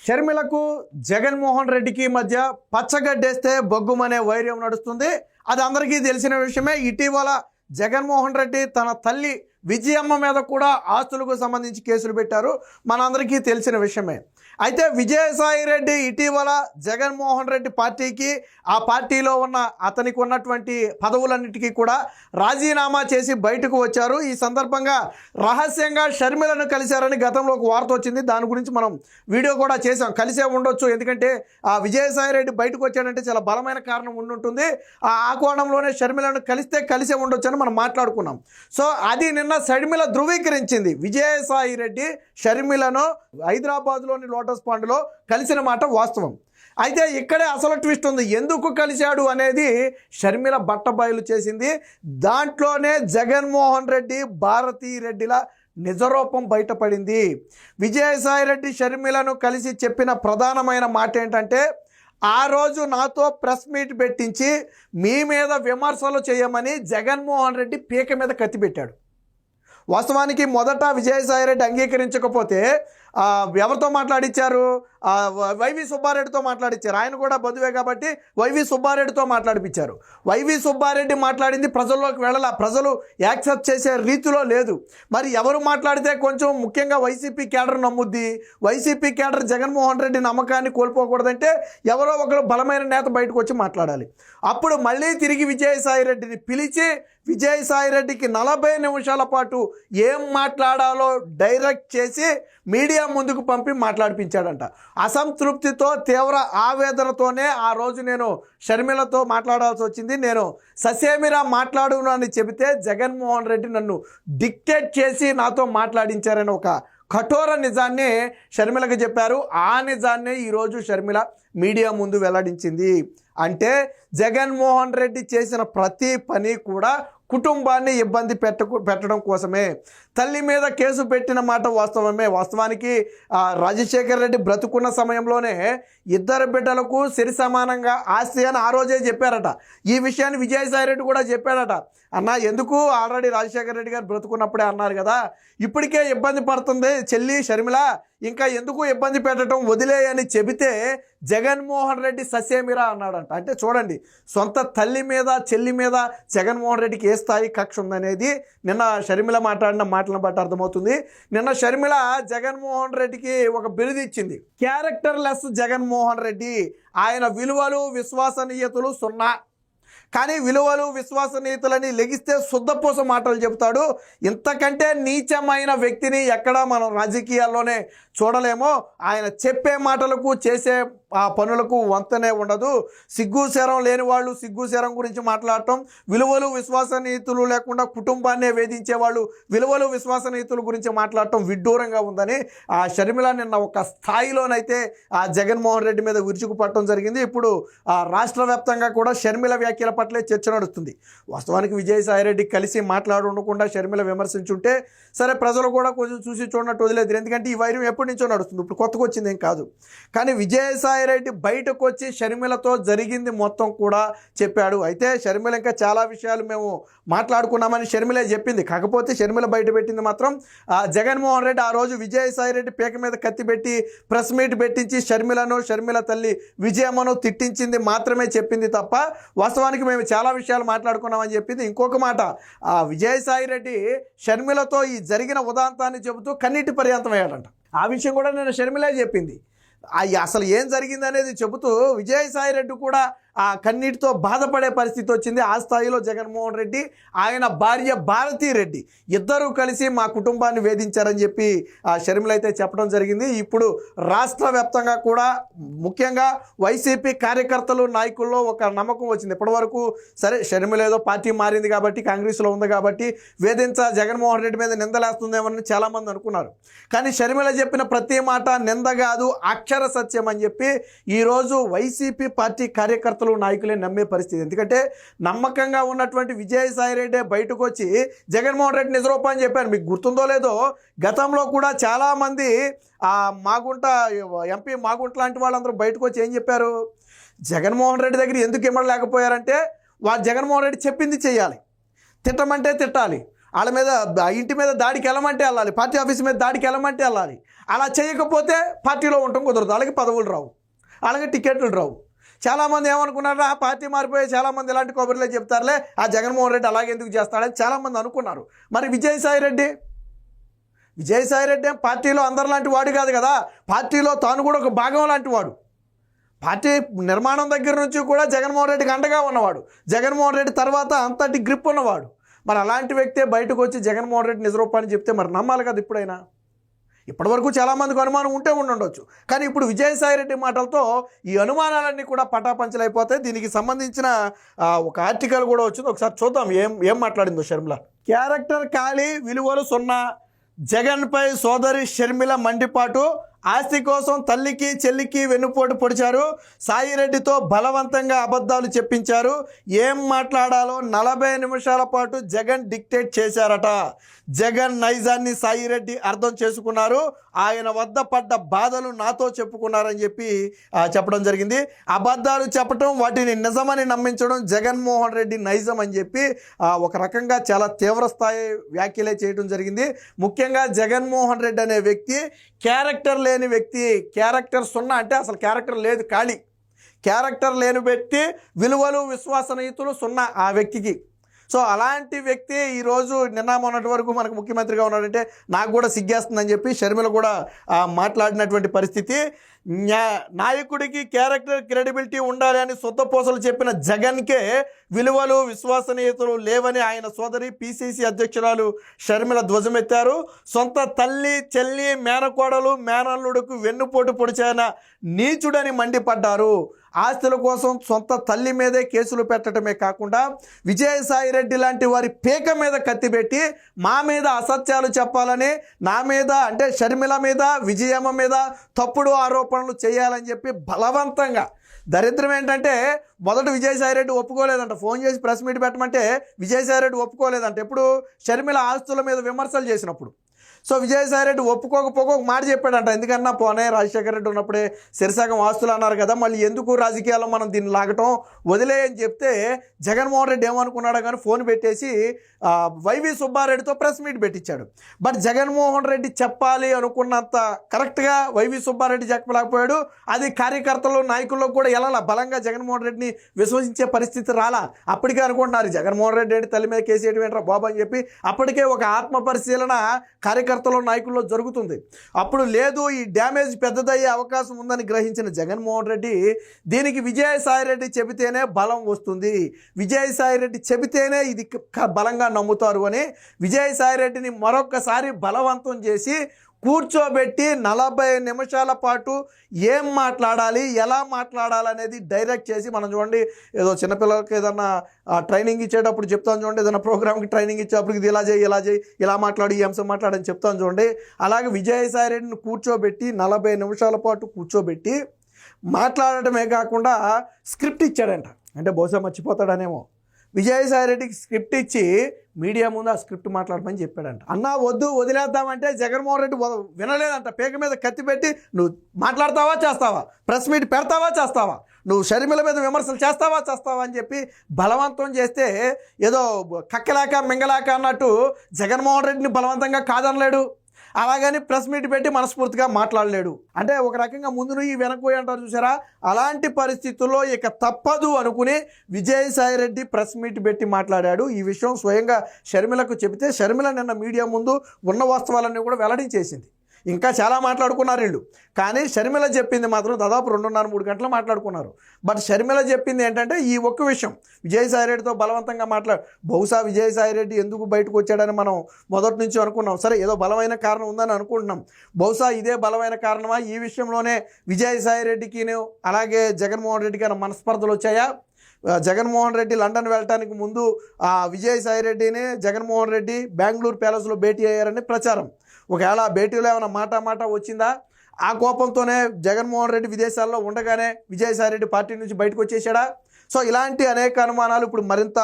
షర్మిలకు జగన్మోహన్ రెడ్డికి మధ్య పచ్చగడ్డేస్తే బొగ్గుమనే వైర్యం నడుస్తుంది. అది అందరికీ తెలిసిన విషయమే. ఇటీవల జగన్మోహన్ రెడ్డి తన తల్లి విజయమ్మ మీద కూడా ఆస్తులకు సంబంధించి కేసులు పెట్టారు. మనందరికీ తెలిసిన విషయమే. అయితే విజయసాయి రెడ్డి ఇటీవల జగన్మోహన్ రెడ్డి పార్టీకి, ఆ పార్టీలో ఉన్న అతనికి ఉన్నటువంటి పదవులన్నిటికీ కూడా రాజీనామా చేసి బయటకు వచ్చారు. ఈ సందర్భంగా రహస్యంగా షర్మిలను కలిశారని గతంలో ఒక వార్త వచ్చింది. దాని గురించి మనం వీడియో కూడా చేసాం. కలిసే ఉండొచ్చు, ఎందుకంటే ఆ విజయసాయి రెడ్డి బయటకు వచ్చాడంటే చాలా బలమైన కారణం ఉండుంటుంది. ఆ కోణంలోనే షర్మిలను కలిసే ఉండొచ్చు అని మనం మాట్లాడుకున్నాం. సో అది నిన్న షర్మిల ధృవీకరించింది. విజయసాయి రెడ్డి షర్మిలను హైదరాబాద్లోని లోటస్ పాండ్లో కలిసిన మాట వాస్తవం. అయితే ఇక్కడే అసలు ట్విస్ట్ ఉంది. ఎందుకు కలిశాడు అనేది షర్మిల బట్టబయలు చేసింది. దాంట్లోనే జగన్మోహన్ రెడ్డి, భారతీ రెడ్డిల నిజరూపం బయటపడింది. విజయసాయి రెడ్డి షర్మిలను కలిసి చెప్పిన ప్రధానమైన మాట ఏంటంటే, ఆ రోజు నాతో ప్రెస్ మీట్ పెట్టించి మీ మీద విమర్శలు చేయమని జగన్మోహన్ రెడ్డి పీక మీద కత్తి పెట్టాడు. వాస్తవానికి మొదట విజయసాయి రెడ్డి అంగీకరించకపోతే ఎవరితో మాట్లాడించారు? వైవి సుబ్బారెడ్డితో మాట్లాడించారు. ఆయన కూడా బంధువే కాబట్టి వైవి సుబ్బారెడ్డితో మాట్లాడిపించారు. వైవి సుబ్బారెడ్డి మాట్లాడింది ప్రజల్లోకి వెళ్ళాల, ప్రజలు యాక్సెప్ట్ చేసే రీతిలో లేదు. మరి ఎవరు మాట్లాడితే కొంచెం ముఖ్యంగా వైసీపీ కేడర్ నమ్ముద్ది? వైసీపీ కేడర్ జగన్మోహన్ రెడ్డి నమ్మకాన్ని కోల్పోకూడదంటే ఎవరో ఒకరు బలమైన నేత బయటకు వచ్చి మాట్లాడాలి. అప్పుడు మళ్ళీ తిరిగి విజయసాయి రెడ్డిని పిలిచి విజయసాయి రెడ్డికి 40 నిమిషాల పాటు ఏం మాట్లాడాలో డైరెక్ట్ చేసి మీడియా ముందుకు పంపి మాట్లాడిపించాడంట. అసంతృప్తితో, తీవ్ర ఆవేదనతోనే ఆ రోజు నేను షర్మిలతో మాట్లాడాల్సి వచ్చింది. నేను ససేమిరా మాట్లాడును అని చెబితే జగన్మోహన్ రెడ్డి నన్ను డిక్టేట్ చేసి నాతో మాట్లాడించారని ఒక కఠోర నిజాన్ని షర్మిలకు చెప్పారు. ఆ నిజాన్నే ఈరోజు షర్మిల మీడియా ముందు వెల్లడించింది. అంటే జగన్మోహన్ రెడ్డి చేసిన ప్రతి పని కూడా కుటుంబాన్ని ఇబ్బంది పెట్టడం కోసమే. తల్లి మీద కేసు పెట్టిన మాట వాస్తవమే. వాస్తవానికి రాజశేఖర్ రెడ్డి బ్రతుకున్న సమయంలోనే 2 బిడ్డలకు సరి సమానంగా ఆస్తి అని ఆ రోజే చెప్పారట. ఈ విషయాన్ని విజయసాయి రెడ్డి కూడా చెప్పాడట. అన్న ఎందుకు, ఆల్రెడీ రాజశేఖర్ రెడ్డి గారు బ్రతుకున్నప్పుడే అన్నారు కదా, ఇప్పటికే ఇబ్బంది పడుతుంది చెల్లి షర్మిల, ఇంకా ఎందుకు ఇబ్బంది పెట్టడం, వదిలేయని చెబితే జగన్మోహన్ రెడ్డి ససేమిరా అన్నాడంట. అంటే చూడండి, సొంత తల్లి మీద, చెల్లి మీద జగన్మోహన్ రెడ్డికి ఏ స్థాయి కక్ష ఉందనేది నిన్న షర్మిల మాట్లాడిన మాటలను బట్టి అర్థమవుతుంది. నిన్న షర్మిల జగన్మోహన్ రెడ్డికి ఒక బిరుదు ఇచ్చింది, క్యారెక్టర్లెస్ జగన్మోహన్ రెడ్డి. ఆయన విలువలు, విశ్వసనీయతలు 0. కానీ విలువలు, విశ్వసనీయతలని లెగిస్తే శుద్ధపూస మాటలు చెబుతాడు. ఇంతకంటే నీచమైన వ్యక్తిని ఎక్కడా మనం రాజకీయాల్లోనే చూడలేమో. ఆయన చెప్పే మాటలకు, చేసే పనులకు వంతనే ఉండదు. సిగ్గుశరం లేని వాళ్ళు సిగ్గుశరం గురించి మాట్లాడటం, విలువలు, విశ్వసనీయతలు లేకుండా కుటుంబాన్నే వేధించే వాళ్ళు విలువలు, విశ్వసనీయతల గురించి మాట్లాడటం విడ్డూరంగా ఉందని ఆ షర్మిల నిన్న ఒక స్థాయిలోనైతే ఆ జగన్మోహన్ రెడ్డి మీద విరుచుకుపడటం జరిగింది. ఇప్పుడు రాష్ట్ర వ్యాప్తంగా కూడా షర్మిల వ్యాఖ్యల పట్లే చర్చ నడుస్తుంది. వాస్తవానికి విజయసాయి రెడ్డి కలిసి మాట్లాడకుండా షర్మిల విమర్శించుంటే సరే, ప్రజలు కూడా కొంచెం చూసి చూడనట్టు వదిలేదు. ఎందుకంటే ఈ వైరం ఎప్పటి నుంచో నడుస్తుంది, ఇప్పుడు కొత్తగా వచ్చింది ఏం కాదు. కానీ విజయసాయి రెడ్డి బయటకు వచ్చి షర్మిలతో జరిగింది మొత్తం కూడా చెప్పాడు. అయితే షర్మిల ఇంకా చాలా విషయాలు మేము మాట్లాడుకున్నామని షర్మిలే చెప్పింది. కాకపోతే షర్మిల బయట పెట్టింది మాత్రం జగన్మోహన్ రెడ్డి ఆ రోజు విజయసాయి రెడ్డి పీక మీద కత్తి పెట్టి ప్రెస్ మీట్ పెట్టించి షర్మిలను, షర్మిల తల్లి విజయమ్మను తిట్టించింది మాత్రమే చెప్పింది తప్ప వాస్తవానికి మేము చాలా విషయాలు మాట్లాడుకున్నామని చెప్పింది. ఇంకొక మాట, విజయసాయి రెడ్డి షర్మిలతో ఈ జరిగిన ఉదాంతాన్ని చెబుతూ కన్నీటి పర్యంతం అయ్యాడంట. ఆ విషయం కూడా నేను షర్మిలే చెప్పింది. అసలు ఏం జరిగింది అనేది చెబుతూ విజయసాయి రెడ్డి కూడా ఆ కన్నీటితో బాధపడే పరిస్థితి వచ్చింది. ఆ స్థాయిలో జగన్మోహన్ రెడ్డి, ఆయన భార్య భారతీ రెడ్డి ఇద్దరూ కలిసి మా కుటుంబాన్ని వేధించారని చెప్పి షర్మిల అయితే చెప్పడం జరిగింది. ఇప్పుడు రాష్ట్ర వ్యాప్తంగా కూడా ముఖ్యంగా వైసీపీ కార్యకర్తలు, నాయకుల్లో ఒక నమ్మకం వచ్చింది. ఇప్పటివరకు సరే షర్మిల ఏదో పార్టీ మారింది కాబట్టి, కాంగ్రెస్లో ఉంది కాబట్టి జగన్మోహన్ రెడ్డి మీద నిందలేస్తుందేమని చాలామంది అనుకున్నారు. కానీ షర్మిల చెప్పిన ప్రతి మాట నింద కాదు, అక్షర సత్యం అని చెప్పి ఈరోజు వైసీపీ పార్టీ కార్యకర్తలు, నాయకులే నమ్మే పరిస్థితి. ఎందుకంటే నమ్మకంగా ఉన్నటువంటి విజయసాయి రెడ్డి బయటకు వచ్చి జగన్మోహన్ రెడ్డి నిజరూపం అని చెప్పారు. మీకు గుర్తుందో లేదో, గతంలో కూడా చాలామంది మాగుంట ఎంపీ మాగుంట లాంటి వాళ్ళందరూ బయటకు వచ్చి ఏం చెప్పారు, జగన్మోహన్ రెడ్డి దగ్గర ఎందుకు ఇమ్మడలేకపోయారంటే, జగన్మోహన్ రెడ్డి చెప్పింది చేయాలి, తిట్టమంటే తిట్టాలి, వాళ్ళ మీద ఇంటి మీద దాడికి వెళ్ళమంటే వెళ్ళాలి, పార్టీ ఆఫీస్ మీద దాడికి వెళ్ళమంటే వెళ్ళాలి. అలా చేయకపోతే పార్టీలో ఉండటం కుదరదు, అలాగే పదవులు రావు, అలాగే టికెట్లు రావు. చాలామంది ఏమనుకున్నారు, ఆ పార్టీ మారిపోయి చాలామంది ఇలాంటి కొబ్బరిలే చెప్తారులే, ఆ జగన్మోహన్ రెడ్డి అలాగే ఎందుకు చేస్తాడని చాలామంది అనుకున్నారు. మరి విజయసాయి రెడ్డి పార్టీలో అందరిలాంటి వాడు కాదు కదా, పార్టీలో తాను కూడా ఒక భాగం లాంటి వాడు. పార్టీ నిర్మాణం దగ్గర నుంచి కూడా జగన్మోహన్ రెడ్డికి అండగా ఉన్నవాడు, జగన్మోహన్ రెడ్డి తర్వాత అంతటి గ్రిప్ ఉన్నవాడు. మరి అలాంటి వ్యక్తే బయటకు వచ్చి జగన్మోహన్ రెడ్డి నిజరూపాన్ని చెప్తే మరి నమ్మాలి కదా ఇప్పుడైనా. ఇప్పటివరకు చాలామందికి అనుమానం ఉంటే ఉండొచ్చు, కానీ ఇప్పుడు విజయసాయి రెడ్డి మాటలతో ఈ అనుమానాలన్నీ కూడా పటాపంచలైపోతాయి. దీనికి సంబంధించిన ఒక ఆర్టికల్ కూడా వచ్చింది, ఒకసారి చూద్దాం ఏం మాట్లాడిందో షర్మిల. క్యారెక్టర్ ఖాళీ, విలువలు సున్నా, జగన్పై సోదరి షర్మిల మండిపాటు. ఆస్తి కోసం తల్లికి చెల్లికి వెన్నుపోటు పొడిచారు, సాయిరెడ్డితో బలవంతంగా అబద్ధాలు చెప్పించారు, ఏం మాట్లాడాలో 40 నిమిషాల పాటు జగన్ డిక్టేట్ చేశారట. జగన్ నైజాన్ని సాయిరెడ్డి అర్థం చేసుకున్నారు, ఆయన వద్ద పడ్డ బాధలు నాతో చెప్పుకున్నారని చెప్పి చెప్పడం జరిగింది. అబద్ధాలు చెప్పడం, వాటిని నిజమని నమ్మించడం జగన్మోహన్ రెడ్డి నైజం అని చెప్పి ఒక రకంగా చాలా తీవ్రస్థాయి వ్యాఖ్యలే చేయడం జరిగింది. ముఖ్యంగా జగన్మోహన్ రెడ్డి అనే వ్యక్తి క్యారెక్టర్ లేని వ్యక్తి, క్యారెక్టర్ సున్నా, అంటే అసలు క్యారెక్టర్ లేదు, ఖాళీ. క్యారెక్టర్ లేని వ్యక్తి, విలువలు విశ్వసనీయతలు సున్నా ఆ వ్యక్తికి. సో అలాంటి వ్యక్తి ఈరోజు నిన్న మొన్నటి వరకు మనకు ముఖ్యమంత్రిగా ఉన్నాడంటే నాకు కూడా సిగ్గేస్తుందని చెప్పి షర్మిల కూడా మాట్లాడినటువంటి పరిస్థితి. నాయకుడికి క్యారెక్టర్ క్రెడిబిలిటీ ఉండాలి అని సొత్తపోసలు చెప్పిన జగన్కే విలువలు విశ్వసనీయతలు లేవని ఆయన సోదరి పిసిసి అధ్యక్షురాలు షర్మిల ధ్వజమెత్తారు. సొంత తల్లి చెల్లి మేనకోడలు మేనల్లుడుకు వెన్నుపోటు పొడిచాయన నీచుడని మండిపడ్డారు. ఆస్తుల కోసం సొంత తల్లి మీదే కేసులు పెట్టడమే కాకుండా విజయసాయి రెడ్డి లాంటి వారి పేక మీద కత్తిపెట్టి మా మీద అసత్యాలు చెప్పాలని, నా మీద అంటే షర్మిల మీద విజయమ్మ మీద తప్పుడు ఆరోపణలు చేయాలని చెప్పి బలవంతంగా. దరిద్రం ఏంటంటే మొదట విజయసాయి రెడ్డి ఒప్పుకోలేదంట, ఫోన్ చేసి ప్రెస్ మీట్ పెట్టమంటే విజయసాయి రెడ్డి ఒప్పుకోలేదంట. ఎప్పుడు షర్మిల ఆస్తుల మీద విమర్శలు చేసినప్పుడు. సో విజయసాయి రెడ్డి ఒప్పుకోకపోక ఒక మాట చెప్పాడంట, ఎందుకన్నా పోనే రాజశేఖర రెడ్డి ఉన్నప్పుడే సిరసగం ఆస్తులు అన్నారు కదా, మళ్ళీ ఎందుకు రాజకీయాల్లో మనం దీన్ని లాగటం వదిలే అని చెప్తే జగన్మోహన్ రెడ్డి ఏమనుకున్నాడో కానీ ఫోన్ పెట్టేసి వైవి సుబ్బారెడ్డితో ప్రెస్ మీట్ పెట్టించాడు. బట్ జగన్మోహన్ రెడ్డి చెప్పాలి అనుకున్నంత కరెక్ట్గా వైవి సుబ్బారెడ్డి చెప్పలేకపోయాడు. అది కార్యకర్తలు నాయకుల్లో కూడా ఎలా బలంగా జగన్మోహన్ రెడ్డిని విశ్వసించే పరిస్థితి రాలా. అప్పటికే అనుకుంటున్నారు జగన్మోహన్ రెడ్డి తల్లి మీద కేసు వేయడం ఏంట్రా బాబు అని చెప్పి అప్పటికే ఒక ఆత్మ పరిశీలన కార్యకర్తలు నాయకుల్లో జరుగుతుంది. అప్పుడు లేదు, ఈ డ్యామేజ్ పెద్దదయ్యే అవకాశం ఉందని గ్రహించిన జగన్మోహన్ రెడ్డి దీనికి విజయసాయి రెడ్డి చెబితేనే బలం వస్తుంది, విజయసాయి రెడ్డి చెబితేనే ఇది బలంగా నమ్ముతారు అని విజయసాయి రెడ్డిని మరొకసారి బలవంతం చేసి కూర్చోబెట్టి 40 నిమిషాల పాటు ఏం మాట్లాడాలి ఎలా మాట్లాడాలనేది డైరెక్ట్ చేసి, మనం చూడండి ఏదో చిన్నపిల్లలకి ఏదన్నా ట్రైనింగ్ ఇచ్చేటప్పుడు చెప్తాను చూడండి, ఏదైనా ప్రోగ్రామ్కి ట్రైనింగ్ ఇచ్చేటప్పుడు ఇది ఇలా చేయి ఇలా మాట్లాడి ఈ అంశం మాట్లాడని చెప్తాను చూడండి. అలాగే విజయసాయి రెడ్డిని కూర్చోబెట్టి 40 నిమిషాల పాటు కూర్చోబెట్టి మాట్లాడటమే కాకుండా స్క్రిప్ట్ ఇచ్చాడంట. అంటే బహుశా మర్చిపోతాడనేమో, విజయసాయి రెడ్డికి స్క్రిప్ట్ ఇచ్చి మీడియా ముందు ఆ స్క్రిప్ట్ మాట్లాడమని చెప్పాడంట. అన్నా వద్దు వదిలేద్దామంటే జగన్మోహన్ రెడ్డి వినలేదంట. పేక మీద కత్తి పెట్టి నువ్వు మాట్లాడతావా చేస్తావా, ప్రెస్ మీట్ పెడతావా చేస్తావా, నువ్వు షర్మిల మీద విమర్శలు చేస్తావా అని చెప్పి బలవంతం చేస్తే ఏదో కక్కలేక మింగలేక అన్నట్టు జగన్మోహన్ రెడ్డిని బలవంతంగా కాదనలేడు, అలాగని ప్రెస్ మీట్ పెట్టి మనస్ఫూర్తిగా మాట్లాడలేడు. అంటే ఒక రకంగా ముందు నువ్వు వెనక్కి అంటారు చూసారా, అలాంటి పరిస్థితుల్లో ఇక తప్పదు అనుకుని విజయసాయి రెడ్డి ప్రెస్ మీట్ పెట్టి మాట్లాడాడు. ఈ విషయం స్వయంగా షర్మిలకు చెబితే షర్మిల నిన్న మీడియా ముందు ఉన్న వాస్తవాలన్నీ కూడా వెల్లడించేసింది. ఇంకా చాలా మాట్లాడుకున్నారు వీళ్ళు, కానీ షర్మిల చెప్పింది మాత్రం దాదాపు 2.5-3 గంటలు మాట్లాడుకున్నారు. బట్ షర్మిల చెప్పింది ఏంటంటే ఈ ఒక్క విషయం, విజయసాయి రెడ్డితో బలవంతంగా బహుశా విజయసాయి రెడ్డి ఎందుకు బయటకు వచ్చాడని మనం మొదటి నుంచి అనుకున్నాం. సరే ఏదో బలమైన కారణం ఉందని అనుకుంటున్నాం, బహుశా ఇదే బలమైన కారణమా, ఈ విషయంలోనే విజయసాయి రెడ్డికి అలాగే జగన్మోహన్ రెడ్డికి మనస్పర్ధలు వచ్చాయా? జగన్మోహన్ రెడ్డి లండన్ వెళ్ళటానికి ముందు విజయసాయి రెడ్డిని జగన్మోహన్ రెడ్డి బెంగళూరు ప్యాలెస్లో భేటీ అయ్యారని ప్రచారం. ఒకవేళ ఆ భేటీలో ఏమైనా మాట వచ్చిందా? ఆ కోపంతోనే జగన్మోహన్ రెడ్డి విదేశాల్లో ఉండగానే విజయసాయి రెడ్డి పార్టీ నుంచి బయటకు వచ్చేసాడా? సో ఇలాంటి అనేక అనుమానాలు ఇప్పుడు మరింత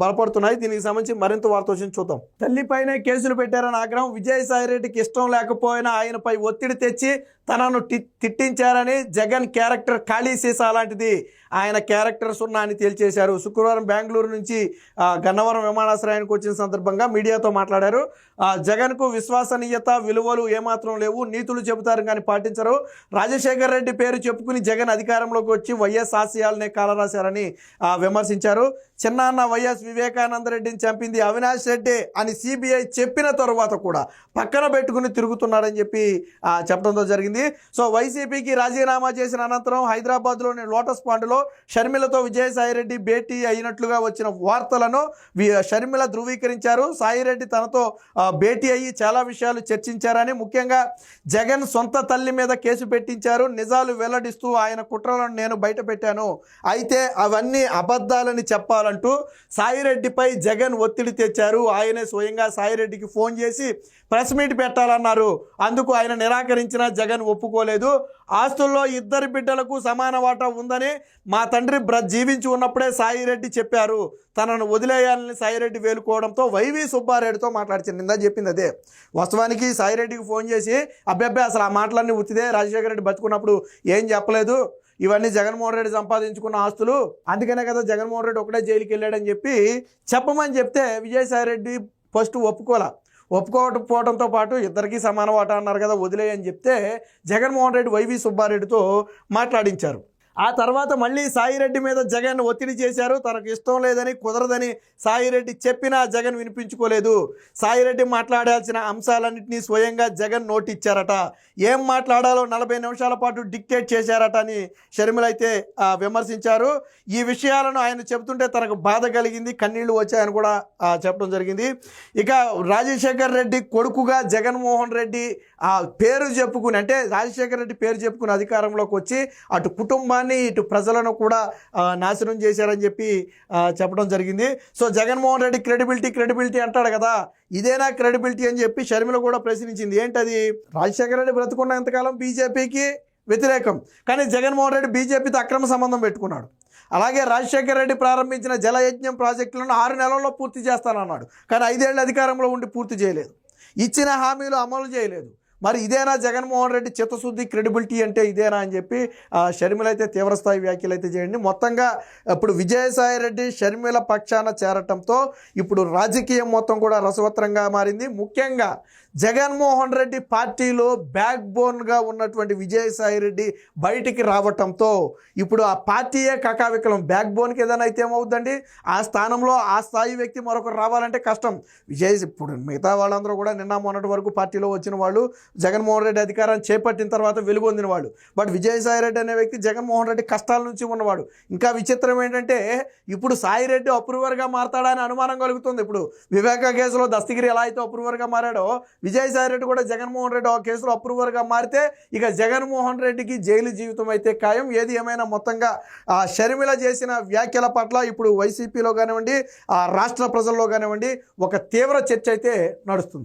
బలపడుతున్నాయి. దీనికి సంబంధించి మరింత వార్త వచ్చింది, చూద్దాం. తల్లిపైనే కేసులు పెట్టారని ఆగ్రహం. విజయసాయిరెడ్డికి ఇష్టం లేకపోయినా ఆయనపై ఒత్తిడి తెచ్చి తనను తిట్టించారని జగన్ క్యారెక్టర్ ఖాళీ సీసా లాంటిది, ఆయన క్యారెక్టర్ సున్నా అని తేల్చేశారు. శుక్రవారం బెంగళూరు నుంచి గన్నవరం విమానాశ్రయానికి వచ్చిన సందర్భంగా మీడియాతో మాట్లాడారు. జగన్కు విశ్వసనీయత విలువలు ఏమాత్రం లేవు, నీతులు చెబుతారు కానీ పాటించరు. రాజశేఖర్ రెడ్డి పేరు చెప్పుకుని జగన్ అధికారంలోకి వచ్చి వైఎస్ ఆశయాలనే కాలరాశారని విమర్శించారు. చిన్నాన్న వైఎస్ వివేకానంద రెడ్డిని చంపింది అవినాష్ రెడ్డి అని సిబిఐ చెప్పిన తరువాత కూడా పక్కన పెట్టుకుని తిరుగుతున్నారని చెప్పి చెప్పడంతో జరిగింది. సో వైసీపీకి రాజీనామా చేసిన అనంతరం హైదరాబాద్లోని లోటస్ పాండ్లో షర్మిలతో విజయసాయిరెడ్డి భేటీ అయినట్లుగా వచ్చిన వార్తలను షర్మిల ధృవీకరించారు. సాయిరెడ్డి తనతో భేటీ అయ్యి చాలా విషయాలు చర్చించారని, ముఖ్యంగా జగన్ సొంత తల్లి మీద కేసు పెట్టించారు, నిజాలు వెల్లడిస్తూ ఆయన కుట్రలను నేను బయట పెట్టాను, అయితే అవన్నీ అబద్ధాలని చెప్పాలంటూ సాయిరెడ్డిపై జగన్ ఒత్తిడి తెచ్చారు. ఆయనే స్వయంగా సాయిరెడ్డికి ఫోన్ చేసి ప్రెస్ మీట్ పెట్టాలన్నారు. అందుకు ఆయన నిరాకరించిన జగన్ ఒప్పుకోలేదు. ఆస్తుల్లో ఇద్దరు బిడ్డలకు సమాన వాటా ఉందని మా తండ్రి జీవించి ఉన్నప్పుడే సాయిరెడ్డి చెప్పారు. తనను వదిలేయాలని సాయిరెడ్డి వేలుకోవడంతో వైవి సుబ్బారెడ్డితో మాట్లాడిచింది. నిందా చెప్పింది అదే. వాస్తవానికి సాయిరెడ్డికి ఫోన్ చేసి అబ్బాయి అసలు ఆ మాటలన్నీ ఉత్తిదే, రాజశేఖర రెడ్డి బతుకున్నప్పుడు ఏం చెప్పలేదు, ఇవన్నీ జగన్మోహన్ రెడ్డి సంపాదించుకున్న ఆస్తులు, అందుకనే కదా జగన్మోహన్ రెడ్డి ఒకటే జైలుకి వెళ్ళాడని చెప్పి చెప్పమని చెప్తే విజయసాయిరెడ్డి ఫస్ట్ ఒప్పుకోకపోవడంతో పాటు ఇద్దరికీ సమాన వాటా అన్నారు కదా, వదిలేయని చెప్తే జగన్మోహన్ రెడ్డి వైవి సుబ్బారెడ్డితో మాట్లాడించారు. ఆ తర్వాత మళ్ళీ సాయిరెడ్డి మీద జగన్ ఒత్తిడి చేశారు. తనకు ఇష్టం లేదని, కుదరదని సాయిరెడ్డి చెప్పినా జగన్ వినిపించుకోలేదు. సాయిరెడ్డి మాట్లాడాల్సిన అంశాలన్నింటినీ స్వయంగా జగన్ నోటిచ్చారట. ఏం మాట్లాడాలో 40 నిమిషాల పాటు డిక్టేట్ చేశారట అని షర్మిల అయితే విమర్శించారు. ఈ విషయాలను ఆయన చెబుతుంటే తనకు బాధ కలిగింది, కన్నీళ్లు వచ్చాయని కూడా చెప్పడం జరిగింది. ఇక రాజశేఖర్ రెడ్డి కొడుకుగా జగన్మోహన్ రెడ్డి పేరు చెప్పుకుని, అంటే రాజశేఖర్ రెడ్డి పేరు చెప్పుకుని అధికారంలోకి వచ్చి అటు కుటుంబాన్ని ఇటు ప్రజలను కూడా నాశనం చేశారని చెప్పి చెప్పడం జరిగింది. సో జగన్మోహన్ రెడ్డి క్రెడిబిలిటీ అంటాడు కదా, ఇదేనా క్రెడిబిలిటీ అని చెప్పి షర్మిల కూడా ప్రశ్నించింది. ఏంటది? రాజశేఖర రెడ్డి బ్రతుకున్నంతకాలం బీజేపీకి వ్యతిరేకం, కానీ జగన్మోహన్ రెడ్డి బీజేపీతో అక్రమ సంబంధం పెట్టుకున్నాడు. అలాగే రాజశేఖర రెడ్డి ప్రారంభించిన జలయజ్ఞం ప్రాజెక్టులను 6 నెలల్లో పూర్తి చేస్తానన్నాడు, కానీ 5 ఏళ్ల అధికారంలో ఉండి పూర్తి చేయలేదు. ఇచ్చిన హామీలు అమలు చేయలేదు. మరి ఇదేనా జగన్మోహన్ రెడ్డి చిత్తశుద్ధి, క్రెడిబిలిటీ అంటే ఇదేనా అని చెప్పి షర్మిల అయితే తీవ్రస్థాయి వ్యాఖ్యలు అయితే చేయండి. మొత్తంగా ఇప్పుడు విజయసాయిరెడ్డి షర్మిల పక్షాన చేరటంతో ఇప్పుడు రాజకీయం మొత్తం కూడా రసవత్రంగా మారింది. ముఖ్యంగా జగన్మోహన్ రెడ్డి పార్టీలో బ్యాక్ బోన్గా ఉన్నటువంటి విజయసాయిరెడ్డి బయటికి రావటంతో ఇప్పుడు ఆ పార్టీయే కకావికలం. బ్యాక్ బోన్కి ఏదైనా అయితే ఏమవుతుందండి, ఆ స్థానంలో ఆ స్థాయి వ్యక్తి మరొకరు రావాలంటే కష్టం. ఇప్పుడు మిగతా వాళ్ళందరూ కూడా నిన్న మొన్నటి వరకు పార్టీలో వచ్చిన వాళ్ళు, జగన్మోహన్ రెడ్డి అధికారాన్ని చేపట్టిన తర్వాత వెలుగొందిన వాళ్ళు. బట్ విజయసాయిరెడ్డి అనే వ్యక్తి జగన్మోహన్ రెడ్డి కష్టాల నుంచి ఉన్నవాడు. ఇంకా విచిత్రం ఏంటంటే ఇప్పుడు సాయిరెడ్డి అప్రూవర్గా మారతాడని అనుమానం కలుగుతుంది. ఇప్పుడు వివేకా కేసులో దస్తగిరి ఎలా అయితే అప్రూవర్గా మారాడో, విజయసాయిరెడ్డి కూడా జగన్మోహన్ రెడ్డి ఆ కేసులో అప్రూవర్గా మారితే ఇక జగన్మోహన్ రెడ్డికి జైలు జీవితం అయితే ఖాయం. ఏది ఏమైనా మొత్తంగా షర్మిల చేసిన వ్యాఖ్యల పట్ల ఇప్పుడు వైసీపీలో కానివ్వండి, రాష్ట్ర ప్రజల్లో కానివ్వండి ఒక తీవ్ర చర్చ అయితే నడుస్తుంది.